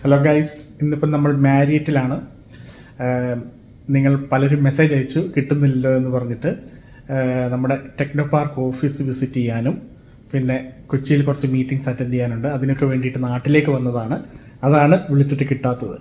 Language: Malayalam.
ഹലോ ഗൈസ്, ഇന്നിപ്പം നമ്മൾ മാരിയറ്റിലാണ്. നിങ്ങൾ പലരും മെസ്സേജ് അയച്ചു കിട്ടുന്നില്ലല്ലോ എന്ന് പറഞ്ഞിട്ട് നമ്മുടെ ടെക്നോ പാർക്ക് ഓഫീസ് വിസിറ്റ് ചെയ്യാനും പിന്നെ കൊച്ചിയിൽ കുറച്ച് മീറ്റിംഗ്സ് അറ്റൻഡ് ചെയ്യാനുണ്ട്. അതിനൊക്കെ വേണ്ടിയിട്ട് നാട്ടിലേക്ക് വന്നതാണ്. അതാണ് വിളിച്ചിട്ട് കിട്ടാത്തത്.